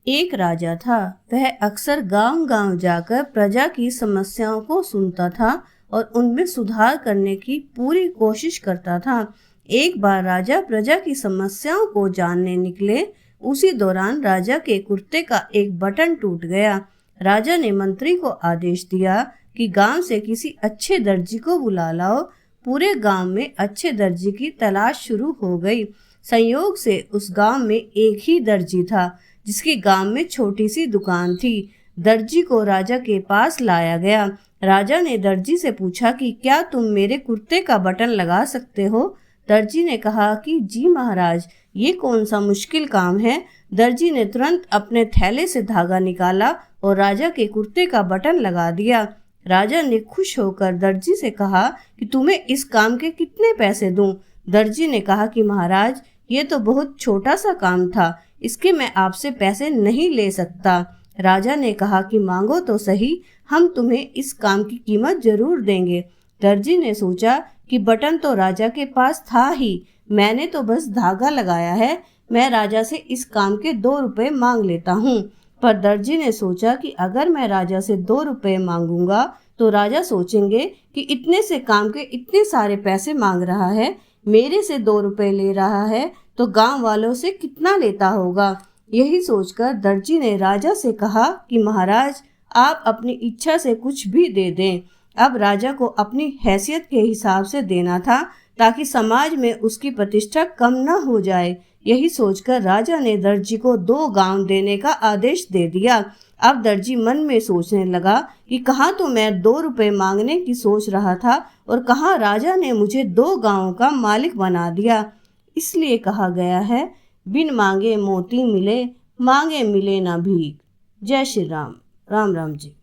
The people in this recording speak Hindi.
एक राजा था। वह अक्सर गांव-गांव जाकर प्रजा की समस्याओं को सुनता था और उनमें सुधार करने की पूरी कोशिश करता था। एक बार राजा प्रजा की समस्याओं को जानने निकले। उसी दौरान राजा के कुर्ते का एक बटन टूट गया। राजा ने मंत्री को आदेश दिया कि गांव से किसी अच्छे दर्जी को बुला लाओ। पूरे गांव में अच्छे दर्जी की तलाश शुरू हो गई। संयोग से उस गांव में एक ही दर्जी था जिसकी गांव में छोटी सी दुकान थी। दर्जी को राजा के पास लाया गया। राजा ने दर्जी से पूछा कि क्या तुम मेरे कुर्ते का बटन लगा सकते हो? दर्जी ने कहा कि जी महाराज, ये कौन सा मुश्किल काम है। दर्जी ने तुरंत अपने थैले से धागा निकाला और राजा के कुर्ते का बटन लगा दिया। राजा ने खुश होकर दर्जी से कहा कि तुम्हें इस काम के कितने पैसे दूं? दर्जी ने कहा कि महाराज, ये तो बहुत छोटा सा काम था, इसके मैं आपसे पैसे नहीं ले सकता। राजा ने कहा कि मांगो तो सही, हम तुम्हें इस काम की कीमत जरूर देंगे। दर्जी ने सोचा कि बटन तो राजा के पास था ही, मैंने तो बस धागा लगाया है, मैं राजा से इस काम के 2 रुपए मांग लेता हूँ। पर दर्जी ने सोचा कि अगर मैं राजा से 2 रुपए मांगूंगा तो राजा सोचेंगे कि इतने से काम के इतने सारे पैसे मांग रहा है, मेरे से 2 रुपए ले रहा है तो गांव वालों से कितना लेता होगा। यही सोचकर दर्जी ने राजा से कहा कि महाराज, आप अपनी इच्छा से कुछ भी दे दें। अब राजा को अपनी हैसियत के हिसाब से देना था ताकि समाज में उसकी प्रतिष्ठा कम न हो जाए। यही सोचकर राजा ने दर्जी को 2 गांव देने का आदेश दे दिया। अब दर्जी मन में सोचने लगा कि कहाँ तो मैं 2 रुपए मांगने की सोच रहा था और कहाँ राजा ने मुझे 2 गांवों का मालिक बना दिया। इसलिए कहा गया है, बिन मांगे मोती मिले, मांगे मिले ना भीख। जय श्री राम। राम राम जी।